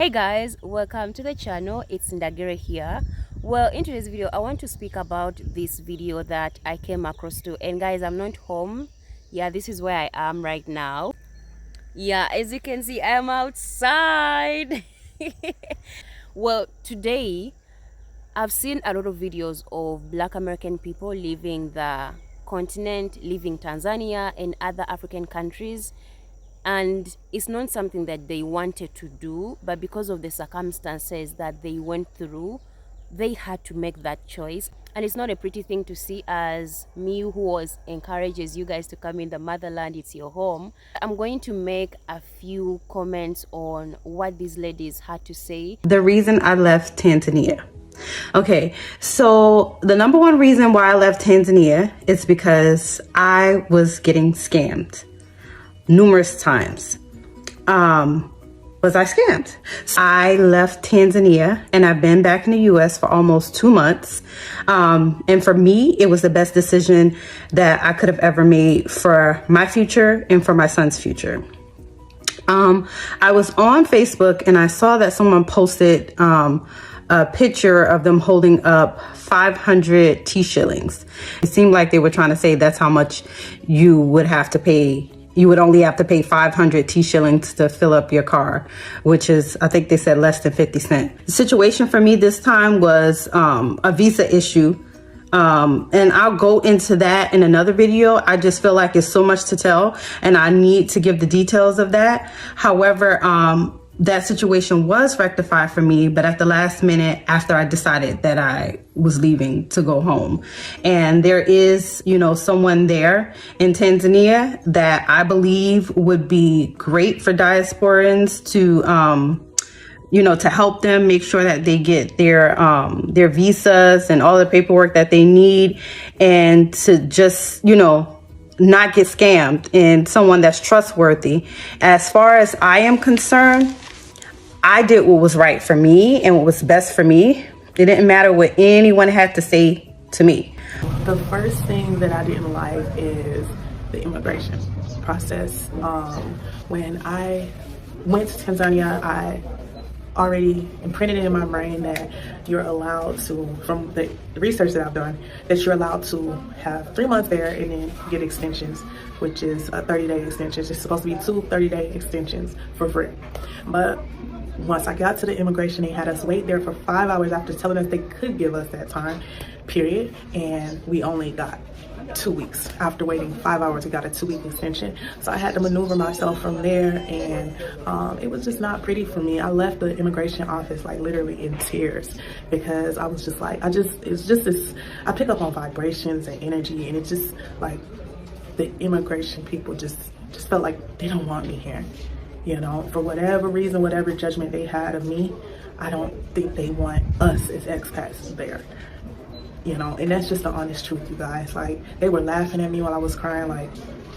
Hey guys, welcome to the channel. It's 𝗙𝗶𝗀𝗀𝗃 here. Well, in today's video I want to speak about this video that I came across to. And guys, I'm not home. Yeah, this is where I am right now. Yeah, as you can see, I am outside. Well, today I've seen a lot of videos of Black American people leaving the continent, leaving Tanzania and other African countries, and it's not something that they wanted to do, but because of the circumstances that they went through, they had to make that choice. And it's not a pretty thing to see, as me who was encourages you guys to come in the motherland, it's your home. I'm going to make a few comments on what these ladies had to say. The reason I left Tanzania. Okay, so the number one reason why I left Tanzania is because I was getting scammed numerous times. Was I scammed? I left Tanzania and I've been back in the US for almost 2 months. And for me, it was the best decision that I could have ever made for my future and for my son's future. I was on Facebook and I saw that someone posted a picture of them holding up 500 shillings. It seemed like they were trying to say that's how much you would have to pay. You would only have to pay 500 shillings to fill up your car, which is, I think they said, less than 50 cents. The situation for me this time was a visa issue. And I'll go into that in another video. I just feel like it's so much to tell and I need to give the details of that. However, that situation was rectified for me, but at the last minute after I decided that I was leaving to go home. And there is, someone there in Tanzania that I believe would be great for diasporans to, to help them make sure that they get their visas and all the paperwork that they need, and to just, not get scammed, and someone that's trustworthy. As far as I am concerned, I did what was right for me and what was best for me. It didn't matter what anyone had to say to me. The first thing that I didn't like is the immigration process. When I went to Tanzania, I already imprinted it in my brain that you're allowed to, from the research that I've done, that you're allowed to have 3 months there and then get extensions, which is a 30-day extension. It's supposed to be 2 30-day extensions for free. But once I got to the immigration, they had us wait there for 5 hours after telling us they could give us that time period, and we only got 2 weeks. After waiting 5 hours, we got a 2-week extension. So I had to maneuver myself from there, and it was just not pretty for me. I left the immigration office like literally in tears, because I was just like, it's just this, I pick up on vibrations and energy, and it's just like the immigration people just felt like they don't want me here. For whatever reason, whatever judgment they had of me, I don't think they want us as expats there. And that's just the honest truth, you guys. Like, they were laughing at me while I was crying. Like,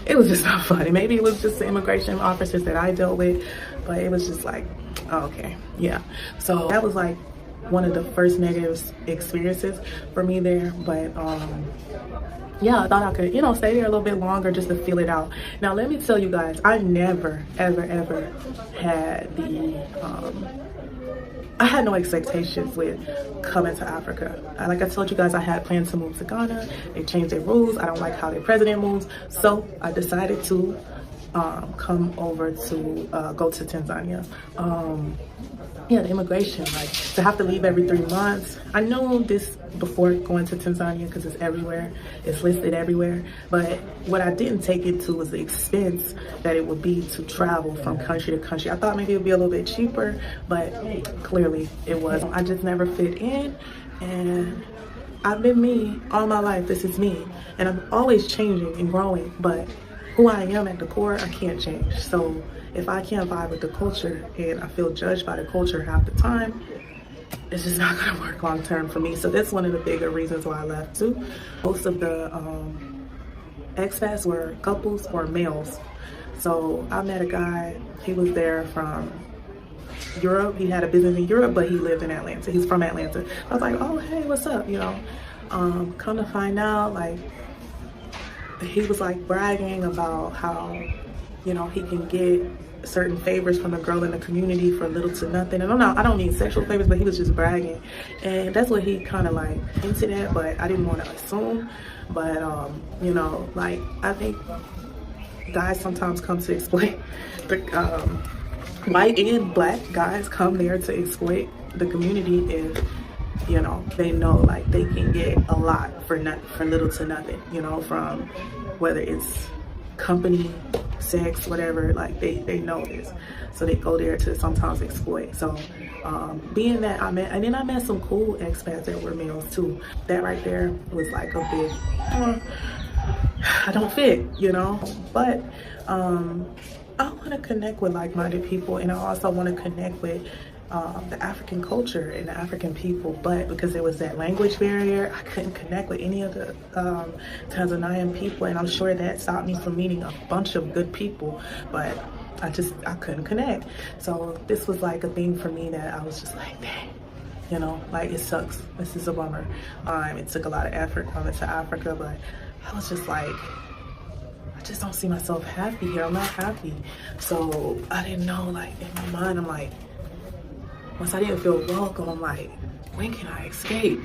it was just not funny. Maybe it was just the immigration officers that I dealt with, but it was just like, oh, okay, yeah. So that was like one of the first negative experiences for me there. But yeah, I thought I could, stay there a little bit longer just to feel it out. Now, let me tell you guys, I never, ever had I had no expectations with coming to Africa. Like I told you guys, I had plans to move to Ghana. They changed their rules. I don't like how their president moves. So I decided to come over to go to Tanzania. Yeah, the immigration, like to have to leave every 3 months. I know this before going to Tanzania because it's everywhere. It's listed everywhere. But what I didn't take into was the expense that it would be to travel from country to country. I thought maybe it would be a little bit cheaper, but clearly it wasn't. I just never fit in, and I've been me all my life. This is me, and I'm always changing and growing, but who I am at the core, I can't change. So if I can't vibe with the culture and I feel judged by the culture half the time, it's just not gonna work long term for me. So that's one of the bigger reasons why I left too. Most of the expats were couples or males. So I met a guy, he was there from Europe. He had a business in Europe, but he lived in Atlanta. He's from Atlanta. I was like, oh, hey, what's up? Come to find out, like, he was like bragging about how, he can get certain favors from the girl in the community for little to nothing. And I don't mean sexual favors, but he was just bragging. And that's what he kind of like hinted at, but I didn't want to assume. But, you know, like, I think guys sometimes come to exploit the, white and black guys come there to exploit the community if, you know, they know like they can get a lot for little to nothing, you know, from whether it's company, sex, whatever, like they know this, so they go there to sometimes exploit. So being that I met some cool expats that were males too. That right there was like a big I don't fit, you know. But I want to connect with like-minded people, and I also want to connect with the African culture and the African people, but because there was that language barrier, I couldn't connect with any of the Tanzanian people, and I'm sure that stopped me from meeting a bunch of good people, but I couldn't connect. So this was like a thing for me that I was just like, dang, you know, like it sucks. This is a bummer. It took a lot of effort coming to Africa, but I was just like, I just don't see myself happy here. I'm not happy. So I didn't know, like in my mind, I'm like, once I didn't feel welcome, I'm like, when can I escape?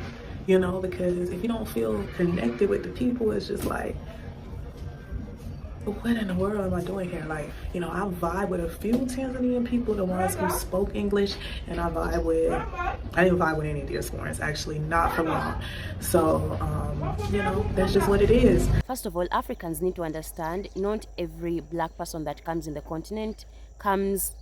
You know, because if you don't feel connected with the people, it's just like, what in the world am I doing here? Like, you know, I vibe with a few Tanzanian people, the ones who spoke English, and I didn't vibe with any Diasporans, actually, not for long. So, you know, that's just what it is. First of all, Africans need to understand not every black person that comes in the continent comes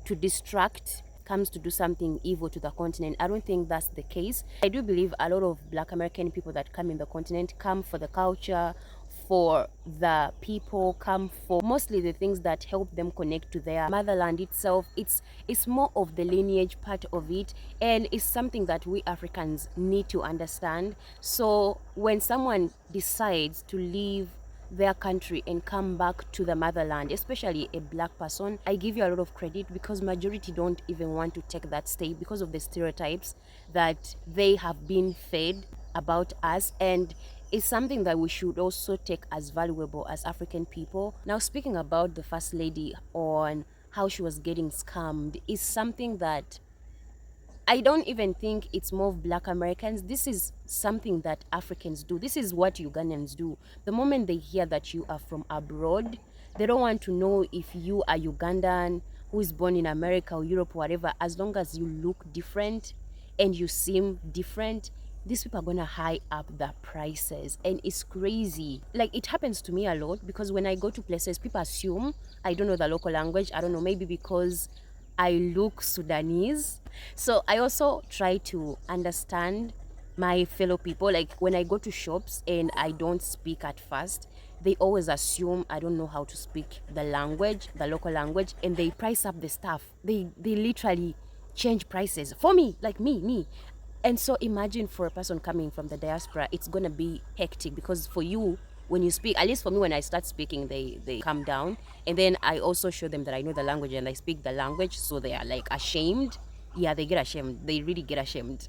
to distract, comes to do something evil to the continent. I don't think that's the case. I do believe a lot of black American people that come in the continent come for the culture, for the people, come for mostly the things that help them connect to their motherland itself. It's more of the lineage part of it, and it's something that we Africans need to understand. So when someone decides to leave their country and come back to the motherland, especially a black person, I give you a lot of credit, because majority don't even want to take that step because of the stereotypes that they have been fed about us, and it's something that we should also take as valuable as African people. Now, speaking about the first lady on how she was getting scammed, is something that I don't even think it's more of black Americans. This is something that Africans do. This is what Ugandans do. The moment they hear that you are from abroad, they don't want to know if you are Ugandan who is born in America or Europe or whatever. As long as you look different and you seem different, these people are gonna high up the prices, and it's crazy. Like, it happens to me a lot, because when I go to places, people assume I don't know the local language. I don't know, maybe because I look Sudanese. So I also try to understand my fellow people. Like, when I go to shops and I don't speak at first, they always assume I don't know how to speak the language, the local language, and they price up the stuff. They literally change prices for me, like me. And so imagine for a person coming from the diaspora, it's gonna be hectic, because for you, when you speak, at least for me, when I start speaking, they calm down, and then I also show them that I know the language and I speak the language, so they are like ashamed. Yeah, they get ashamed. They really get ashamed.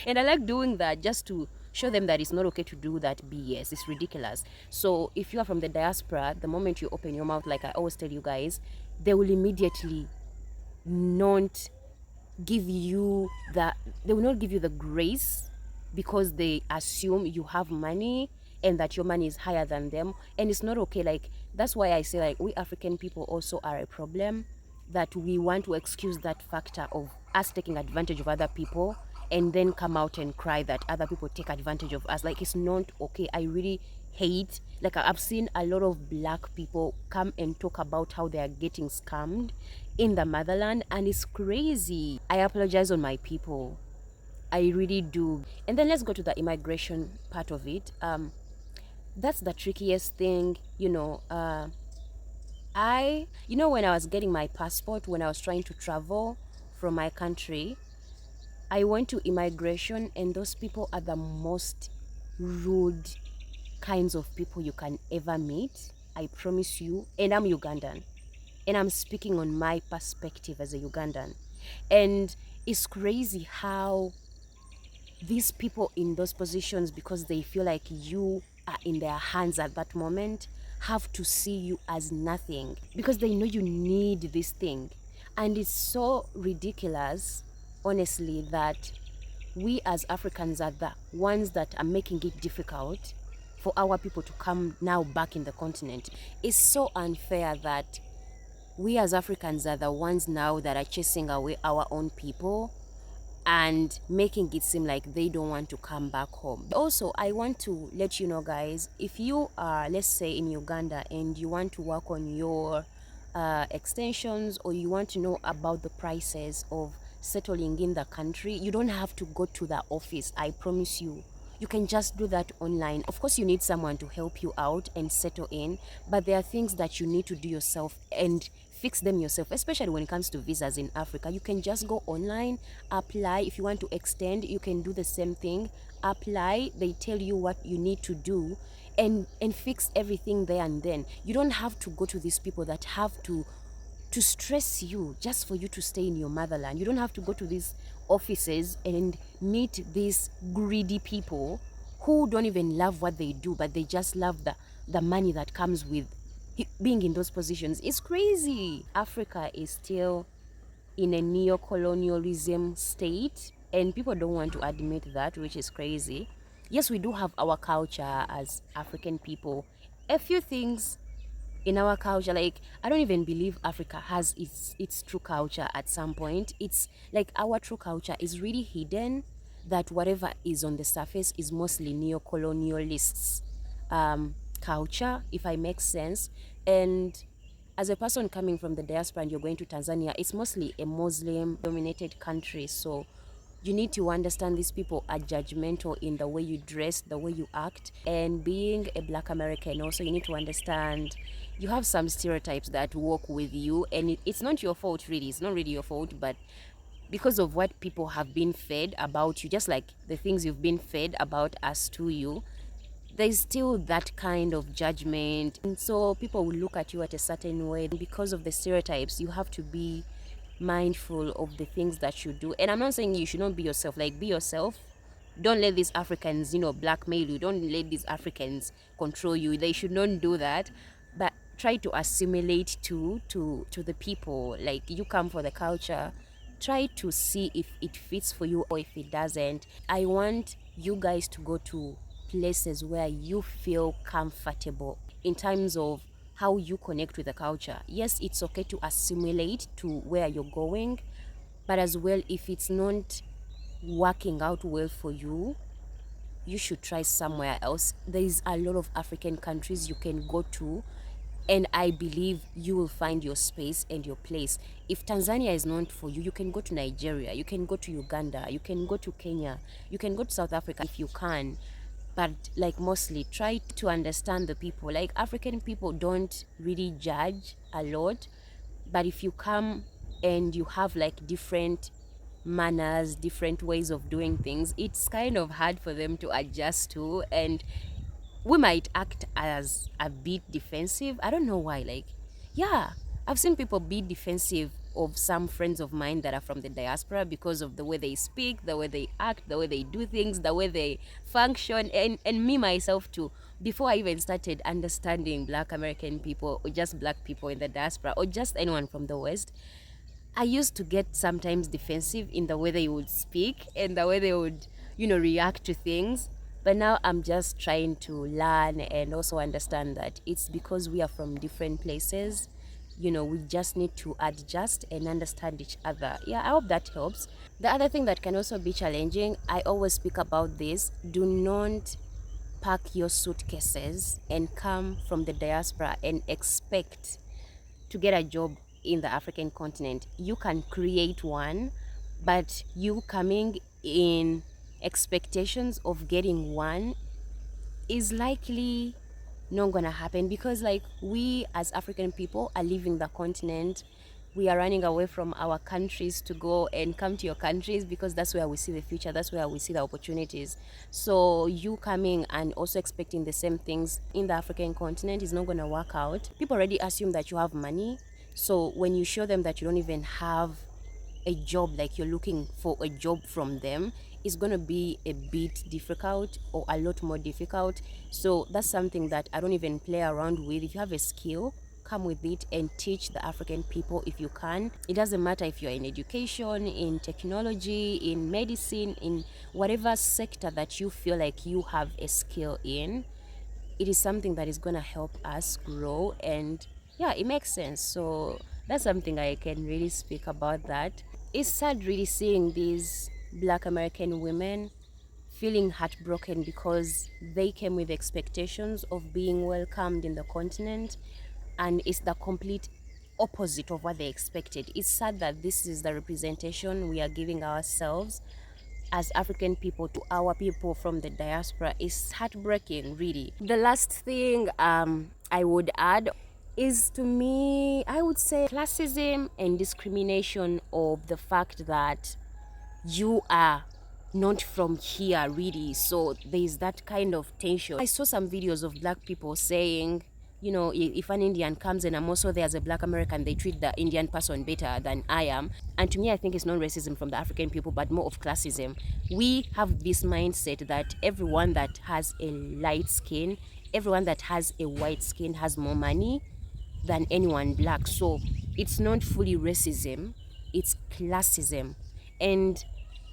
And I like doing that just to show them that it's not okay to do that BS. It's ridiculous. So if you are from the diaspora, the moment you open your mouth, like I always tell you guys, they will immediately not give you the grace, because they assume you have money and that your money is higher than them, and it's not okay. Like, that's why I say, like, we African people also are a problem, that we want to excuse that factor of us taking advantage of other people and then come out and cry that other people take advantage of us. Like, it's not okay. I really hate, like, I've seen a lot of black people come and talk about how they are getting scammed in the motherland, and it's crazy. I apologize on my people, I really do. And then let's go to the immigration part of it. That's the trickiest thing, you know. When I was getting my passport, when I was trying to travel from my country, I went to immigration, and those people are the most rude kinds of people you can ever meet. I promise you. And I'm Ugandan, and I'm speaking on my perspective as a Ugandan. And it's crazy how these people in those positions, because they feel like you are in their hands at that moment, have to see you as nothing because they know you need this thing. And it's so ridiculous, honestly, that we as Africans are the ones that are making it difficult for our people to come now back in the continent. It's so unfair that we as Africans are the ones now that are chasing away our own people and making it seem like they don't want to come back home. Also, I want to let you know, guys, if you are, let's say, in Uganda and you want to work on your extensions, or you want to know about the prices of settling in the country, you don't have to go to the office. I promise you, you can just do that online. Of course, you need someone to help you out and settle in, but there are things that you need to do yourself and fix them yourself, especially when it comes to visas in Africa. You can just go online, apply. If you want to extend, you can do the same thing, apply. They tell you what you need to do and fix everything there and then. You don't have to go to these people that have to stress you just for you to stay in your motherland. You don't have to go to these offices and meet these greedy people who don't even love what they do, but they just love the money that comes with being in those positions. It's crazy. Africa is still in a neo-colonialism state, and people don't want to admit that, which is crazy. Yes, we do have our culture as African people. A few things in our culture, like, I don't even believe Africa has its true culture at some point. It's like our true culture is really hidden, that whatever is on the surface is mostly neo-colonialists culture, if I make sense. And as a person coming from the diaspora and you're going to Tanzania, it's mostly a Muslim dominated country, so you need to understand these people are judgmental in the way you dress, the way you act. And being a Black American also, you need to understand you have some stereotypes that work with you, and it's not your fault really. It's not really your fault, but because of what people have been fed about you, just like the things you've been fed about us to you, there's still that kind of judgment. And so people will look at you at a certain way. And because of the stereotypes, you have to be mindful of the things that you do. And I'm not saying you should not be yourself. Like, be yourself. Don't let these Africans, blackmail you. Don't let these Africans control you. They should not do that. But try to assimilate to the people. Like, you come for the culture. Try to see if it fits for you or if it doesn't. I want you guys to go to places where you feel comfortable in terms of how you connect with the culture. Yes, it's okay to assimilate to where you're going, but as well, if it's not working out well for you, you should try somewhere else. There's a lot of African countries you can go to, and I believe you will find your space and your place. If Tanzania is not for you, you can go to Nigeria, you can go to Uganda, you can go to Kenya, you can go to South Africa if you can. But like, mostly try to understand the people. Like, African people don't really judge a lot, but if you come and you have like different manners, different ways of doing things, it's kind of hard for them to adjust to, and we might act as a bit defensive. I don't know why. Like, yeah, I've seen people be defensive of some friends of mine that are from the diaspora because of the way they speak, the way they act, the way they do things, the way they function, and me myself too. Before I even started understanding Black American people, or just Black people in the diaspora, or just anyone from the West, I used to get sometimes defensive in the way they would speak and the way they would, react to things. But now I'm just trying to learn and also understand that it's because we are from different places. We just need to adjust and understand each other. Yeah, I hope that helps. The other thing that can also be challenging, I always speak about this: do not pack your suitcases and come from the diaspora and expect to get a job in the African continent. You can create one, but you coming in expectations of getting one is likely not gonna happen, because like, we as African people are leaving the continent. We are running away from our countries to go and come to your countries, because that's where we see the future, that's where we see the opportunities. So you coming and also expecting the same things in the African continent is not gonna work out. People already assume that you have money, so when you show them that you don't even have a job, like you're looking for a job from them, is going to be a bit difficult, or a lot more difficult. So that's something that I don't even play around with. If you have a skill, come with it and teach the African people if you can. It doesn't matter if you're in education, in technology, in medicine, in whatever sector that you feel like you have a skill in. It is something that is going to help us grow, and yeah, it makes sense. So that's something I can really speak about. That it's sad really seeing these Black American women feeling heartbroken because they came with expectations of being welcomed in the continent, and it's the complete opposite of what they expected. It's sad that this is the representation we are giving ourselves as African people to our people from the diaspora. Is heartbreaking, really. The last thing I would add is, to me, I would say classism and discrimination of the fact that you are not from here, really. So there's that kind of tension. I saw some videos of Black people saying, you know, if an Indian comes and I'm also there as a Black American, they treat the Indian person better than I am. And to me, I think it's not racism from the African people, but more of classism. We have this mindset that everyone that has a light skin, everyone that has a white skin has more money than anyone Black. So it's not fully racism, it's classism. And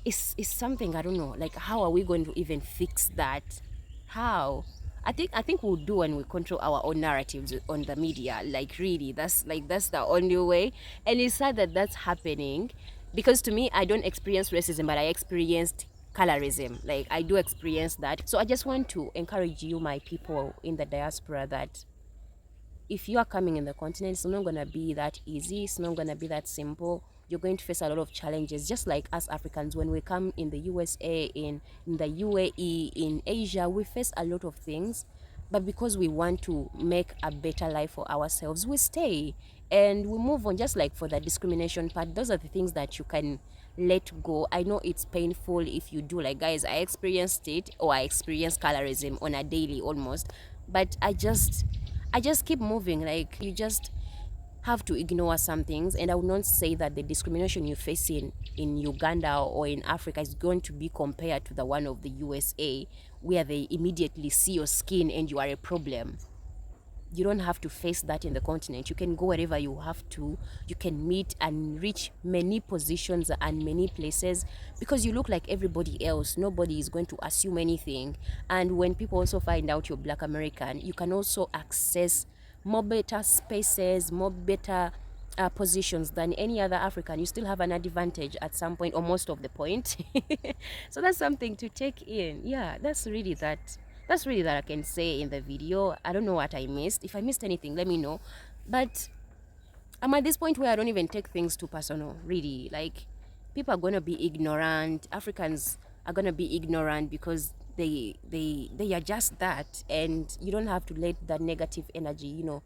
it's something, I don't know, like, how are we going to even fix that? How? I think we'll do when we control our own narratives on the media. Like, really, that's the only way. And it's sad that that's happening, because to me, I don't experience racism, but I experienced colorism. Like, I do experience that. So I just want to encourage you, my people in the diaspora, that if you are coming in the continent, it's not going to be that easy. It's not going to be that simple. You're going to face a lot of challenges, just like us Africans. When we come in the USA, in the UAE, in Asia, we face a lot of things. But because we want to make a better life for ourselves, we stay and we move on. Just like for the discrimination part, those are the things that you can let go. I know it's painful if you do. Like, guys, I experienced it, or I experienced colorism on a daily almost. But I just keep moving. Like, you just have to ignore some things. And I would not say that the discrimination you face in Uganda or in Africa is going to be compared to the one of the USA, where they immediately see your skin and you are a problem. You don't have to face that in the continent. You can go wherever you have to. You can meet and reach many positions and many places because you look like everybody else. Nobody is going to assume anything. And when people also find out you're Black American, you can also access more better spaces, more better positions than any other African. You still have an advantage at some point, or most of the point. So that's something to take in. Yeah, that's really that I can say in the video. I don't know what I missed. If I missed anything, let me know. But I'm at this point where I don't even take things too personal, really. Like, people are going to be ignorant. Africans are going to be ignorant because they are just that. And you don't have to let that negative energy, you know,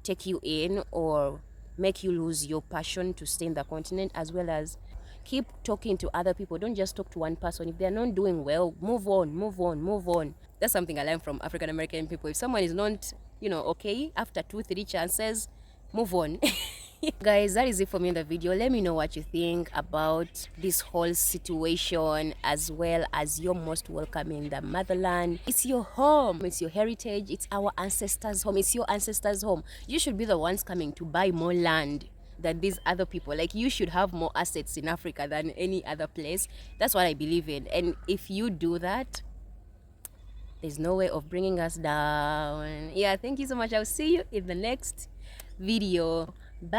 take you in or make you lose your passion to stay in the continent, as well as keep talking to other people. Don't just talk to one person. If they're not doing well, move on. That's something I learned from African American people. If someone is not, you know, okay, after 2-3 chances, move on. Guys, that is it for me in the video. Let me know what you think about this whole situation, as well as you're most welcome in the motherland. It's your home, it's your heritage, it's our ancestors' home, it's your ancestors' home. You should be the ones coming to buy more land than these other people. Like, you should have more assets in Africa than any other place. That's what I believe in. And if you do that, there's no way of bringing us down. Yeah, thank you so much. I'll see you in the next video. Bye.